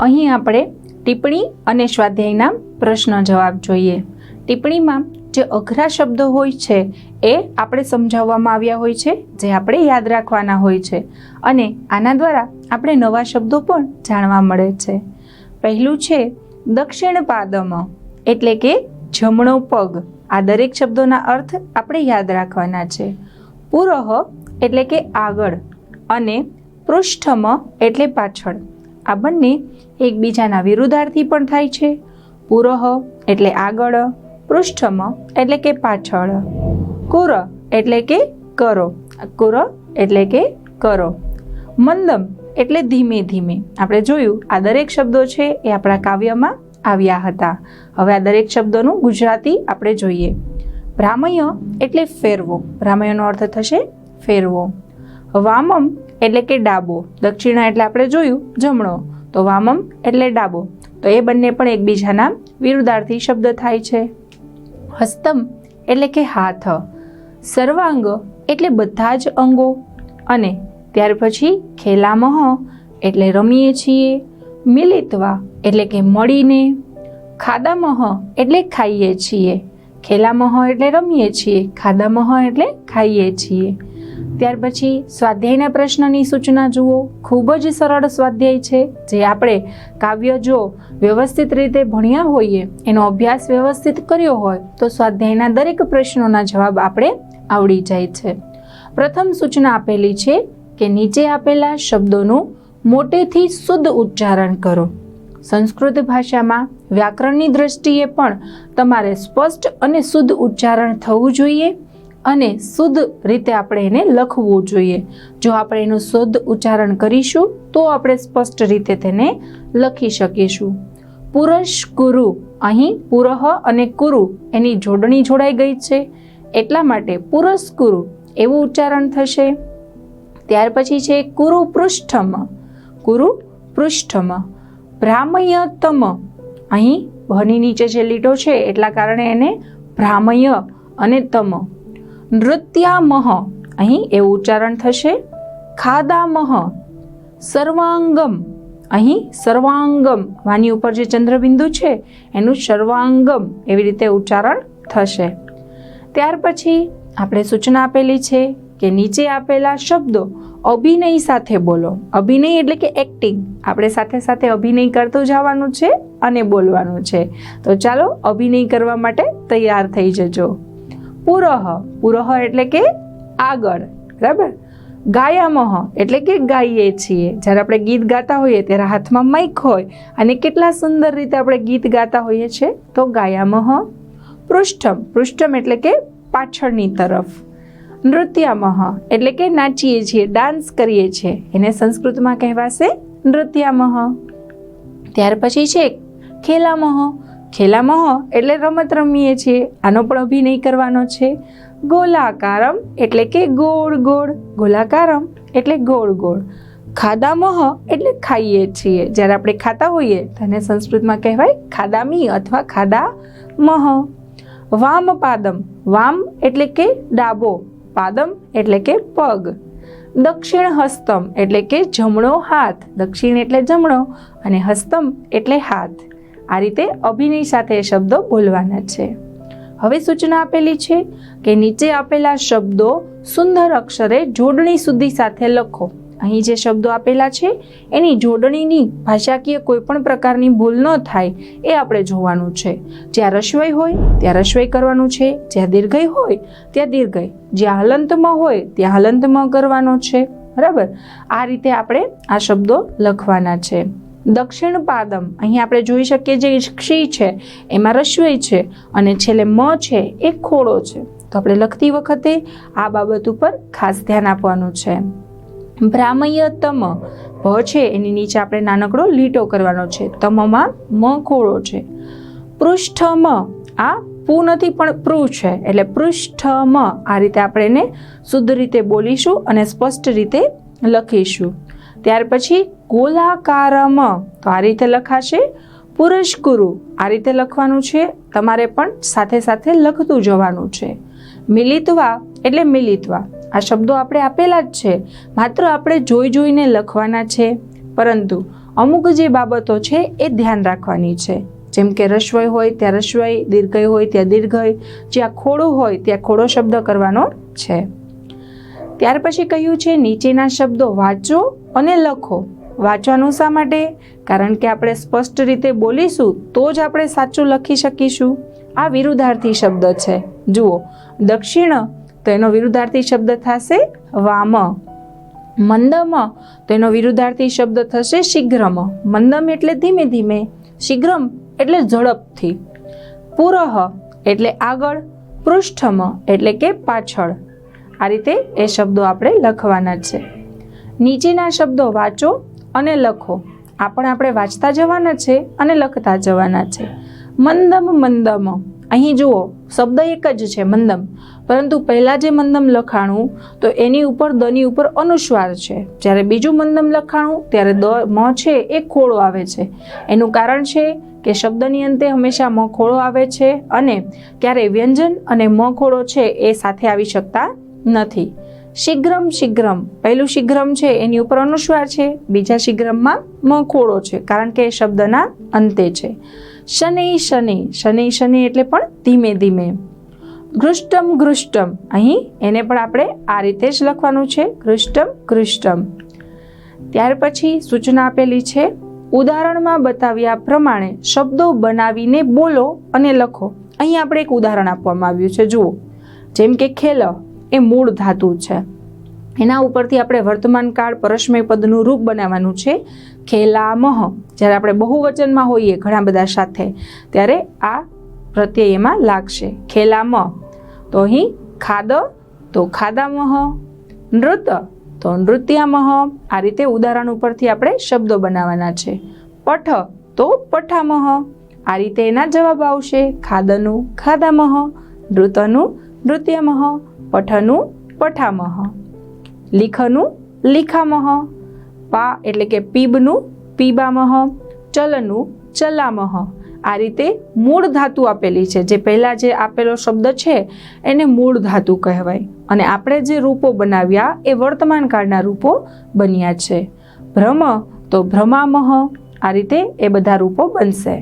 અહીં આપણે ટિપ્પણી અને સ્વાધ્યાયના પ્રશ્ન જવાબ જોઈએ. ટિપ્પણીમાં જે અઘરા શબ્દો હોય છે એ આપણે સમજાવવામાં આવ્યા હોય છે, જે આપણે યાદ રાખવાના હોય છે, અને આના દ્વારા આપણે નવા શબ્દો પણ જાણવા મળે છે. પહેલું છે દક્ષિણ પાદમ, એટલે કે જમણો પગ. આ દરેક શબ્દોના અર્થ આપણે યાદ રાખવાના છે. પુરઃ એટલે કે આગળ, અને પૃષ્ઠમ એટલે પાછળ. આ બંને એકબીજાના વિરુદ્ધાર્થી પણ થાય છે. પુરઃ એટલે આગળ, પૃષ્ઠમ એટલે કે પાછળ. કુર એટલે કે કરો, કુર એટલે કે કરો. મંદમ એટલે ધીમે ધીમે. આપણે જોયું આ દરેક શબ્દો છે એ આપણા કાવ્યમાં આવ્યા હતા. હવે આ દરેક શબ્દોનું ગુજરાતી આપણે જોઈએ. ભ્રામય એટલે ફેરવો. ભ્રામયનો અર્થ થશે ફેરવો. વામમ એટલે કે ડાબો. દક્ષિણ એટલે આપણે જોયું જમણો, તો વામમ એટલે ડાબો. તો એ બંને પણ એકબીજાના વિરુદ્ધાર્થી શબ્દ થાય છે. હસ્તમ એટલે કે હાથ. સર્વાંગ એટલે બધા જ અંગો. અને ત્યાર પછી ખેલામહ એટલે રમીએ છીએ. મિલિત્વા એટલે કે મળીને. ખાદામહ એટલે ખાઈએ છીએ. ખેલામહ એટલે રમીએ છીએ. ખાદામહ એટલે ખાઈએ છીએ. ત્યાર પછી સ્વાધ્યાયના પ્રશ્નની સૂચના જુઓ. ખૂબ જ સરળ સ્વાધ્યાય છે, જે આપણે કાવ્ય જો વ્યવસ્થિત રીતે ભણ્યા હોઈએ, એનો અભ્યાસ વ્યવસ્થિત કર્યો હોય તો સ્વાધ્યાયના દરેક પ્રશ્નોના જવાબ આપણે આવડી જાય છે. પ્રથમ સૂચના આપેલી છે કે નીચે આપેલા શબ્દોનું મોટેથી શુદ્ધ ઉચ્ચારણ કરો. સંસ્કૃત ભાષામાં વ્યાકરણની દ્રષ્ટિએ પણ તમારે સ્પષ્ટ અને શુદ્ધ ઉચ્ચારણ થવું જોઈએ, અને શુદ્ધ રીતે આપણે એને લખવું જોઈએ. જો આપણે એનું શુદ્ધ ઉચ્ચારણ કરીશું તો આપણે સ્પષ્ટ રીતે તેને લખી શકીશું. પુરશ કુરુ, અહીં પુરઃ અને કુરુ એની જોડણી જોડાઈ ગઈ છે, એટલા માટે પુરસ કુરુ એવું ઉચ્ચારણ થશે. ત્યાર પછી છે કુરુ પૃષ્ઠમ. કુરુ પૃષ્ઠમ. ભ્રામયતમ, અહીં ભની નીચે જે લીટો છે એટલા કારણે એને ભ્રામય અને તમ. નૃત્યામહ, અહીં એવું ઉચ્ચારણ થશે. ખાદામહ. સર્વાંગમ, અહીં સર્વાંગમ, વાની ઉપર જે ચંદ્રબિંદુ છે એનું સર્વાંગમ એવી રીતે ઉચ્ચારણ થશે. ત્યાર પછી આપણે સૂચના આપેલી છે કે નીચે આપેલા શબ્દો અભિનય સાથે બોલો. અભિનય એટલે કે એક્ટિંગ. આપણે સાથે સાથે અભિનય કરતું જવાનું છે અને બોલવાનું છે. તો ચાલો અભિનય કરવા માટે તૈયાર થઈ જજો. પુરઃ, પુરઃ એટલે કે આગળ, બરાબર. ગાયામહ એટલે કે ગાઈએ છીએ. જ્યારે આપણે ગીત ગાતા હોઈએ ત્યારે હાથમાં માઇક હોય અને કેટલા સુંદર રીતે આપણે ગીત ગાતા હોઈએ છીએ, તો ગાયામહ. પૃષ્ઠમ, પૃષ્ઠમ એટલે કે પાછળની તરફ. નૃત્યામહ એટલે કે નાચીએ છીએ, ડાન્સ કરીએ છીએ, એને સંસ્કૃતમાં કહેવાશે નૃત્યામહ. ત્યાર પછી છે ખેલામહ. ખેલામહ એટલે રમત રમીએ છીએ, આનો પણ અભિનય કરવાનો છે. ગોલાકારમ એટલે કે ગોળ ગોળ. ગોલાકારમ એટલે ગોળ ગોળ. ખાદામહ એટલે ખાઈએ છીએ. જ્યારે આપણે ખાતા હોઈએ તેને સંસ્કૃતમાં કહેવાય ખાદામી અથવા ખાદામહ. વામ પાદમ. વામ એટલે કે ડાબો, પાદમ એટલે કે પગ. દક્ષિણ હસ્તમ એટલે કે જમણો હાથ. દક્ષિણ એટલે જમણો અને હસ્તમ એટલે હાથ. આ રીતે અભિનય સાથે શબ્દો બોલવાના છે. હવે સૂચના આપેલી છે કે નીચે આપેલા શબ્દો સુંદર અક્ષરે જોડણી સુધી સાથે લખો. અહીં જે શબ્દો આપેલા છે એની જોડણીની ભાષાકીય કોઈ પણ પ્રકારની ભૂલ ન થાય એ આપણે જોવાનું છે. જ્યાં રસ્વઈ હોય ત્યાં રસ્વઈ કરવાનું છે, જ્યાં દીર્ઘઈ હોય ત્યાં દીર્ઘઈ, જ્યાં હલંતમાં હોય ત્યાં હલંતમાં કરવાનો છે, બરાબર. આ રીતે આપણે આ શબ્દો લખવાના છે. દક્ષિણ પાદમ, અહીં આપણે જોઈ શકીએ જે ક્ષી છે એમાં રસ્વઈ છે અને છેલ્લે મ છે એ ખોડો છે. તો આપણે લખતી વખતે આ બાબત ઉપર ખાસ ધ્યાન આપવાનું છે. ભ્રામયતમ, ભ છે એની નીચે આપણે નાનકડો લીટો કરવાનો છે. તમમાં મ ખોડો છે. પૃષ્ઠમ, આ પૂ નથી પણ પૃ છે એટલે પૃષ્ઠમ. આ રીતે આપણે એને શુદ્ધ રીતે બોલીશું અને સ્પષ્ટ રીતે લખીશું. ત્યાર પછી ગોલાકારમ, તો આ રીતે લખાશે. પુરસ્કુરુ, આ રીતે લખવાનું છે. તમારે પણ સાથે સાથે લખતું જવાનું છે. મિલિત્વા એટલે મિલિત્વા. આ શબ્દો આપણે આપેલા જ છે, માત્ર આપણે જોઈ જોઈને લખવાના છે. પરંતુ અમુક જે બાબતો છે એ ધ્યાન રાખવાની છે. જેમ કે રસ્વઈ હોય ત્યાં રસ્વઈ, દીર્ઘઈ હોય ત્યાં દીર્ઘઈ, જ્યાં ખોડું હોય ત્યાં ખોડો શબ્દ કરવાનો છે. ત્યાર પછી કહ્યું છે નીચેના શબ્દો વાંચો અને લખો. વાંચવાનું શા માટે? કારણ કે આપણે સ્પષ્ટ રીતે બોલીશું તો જ આપણે સાચું લખી શકીશું. આ વિરુદ્ધાર્થી શબ્દ છે. જુઓ, દક્ષિણ તો એનો વિરુદ્ધાર્થી શબ્દ થશે વામ. મંદમ તો એનો વિરુદ્ધાર્થી શબ્દ થશે શીઘ્રમ. મંદમ એટલે ધીમે ધીમે, શીઘ્રમ એટલે ઝડપથી. પુરઃ એટલે આગળ, પૃષ્ઠમ એટલે કે પાછળ. આ રીતે એ શબ્દો આપણે લખવાના છે. નીચેના શબ્દો વાંચો અને લખો. આ પણ આપણે વાંચતા જવાના છે અને લખતા જવાના છે. મંદમ મંદમ, અહીં જુઓ શબ્દ એક જ છે મંદમ, પરંતુ પહેલાં જે મંદમ લખાણું તો એની ઉપર દની ઉપર અનુસ્વાર છે. જ્યારે બીજું મંદમ લખાણું ત્યારે દ મ છે એ ખોળો આવે છે. એનું કારણ છે કે શબ્દની અંતે હંમેશા મ ખોળો આવે છે અને ક્યારેય વ્યંજન અને મ ખોળો છે એ સાથે આવી શકતા નથી. શીઘ્રમ શીઘ્રમ, પહેલું શીઘ્રમ છે એની ઉપર અનુસ્વાર છે, બીજા શીઘ્રમમાં મ ખોળો છે કારણ કે એ શબ્દના અંતે છે. શનિ શનિ, શનિ શનિ એટલે પણ ધીમે ધીમે. ઘૃષ્ટમ ઘૃષ્ટમ, અહીં એને પણ આપણે આ રીતે જ લખવાનું છે, ઘૃષ્ટમ ઘૃષ્ટમ. ત્યાર પછી સૂચના આપેલી છે ઉદાહરણમાં બતાવ્યા પ્રમાણે શબ્દો બનાવીને બોલો અને લખો. અહીં આપણે એક ઉદાહરણ આપવામાં આવ્યું છે. જુઓ, જેમ કે ખેલ એ મૂળ ધાતુ છે, એના ઉપરથી આપણે વર્તમાન કાળ પરસ્મય પદનું રૂપ બનાવવાનું છે. ખેલામહ, જ્યારે આપણે બહુવચનમાં હોઈએ ઘણા બધા સાથે ત્યારે આ પ્રત્યય એમાં લાગશે. ખેલામ તો અહીં ખાદ તો ખાદામહ, નૃત તો નૃત્યામહ. આ રીતે ઉદાહરણ ઉપરથી આપણે શબ્દો બનાવવાના છે. પઠ તો પઠામહ. આ રીતે એના જવાબ આવશે. ખાદનું ખાદામહ, નૃતનું નૃત્યામહ, પઠનું પઠામહ, લીખનું લીખામહ, પા એટલે કે પીબનું પીબામહ, ચલનું ચલામહ. આ રીતે મૂળ ધાતુ આપેલી છે. જે પહેલાં જે આપેલો શબ્દ છે એને મૂળ ધાતુ કહેવાય અને આપણે જે રૂપો બનાવ્યા એ વર્તમાન કાળના રૂપો બન્યા છે. ભ્રમ તો ભ્રમામહ. આ રીતે એ બધા રૂપો બનશે.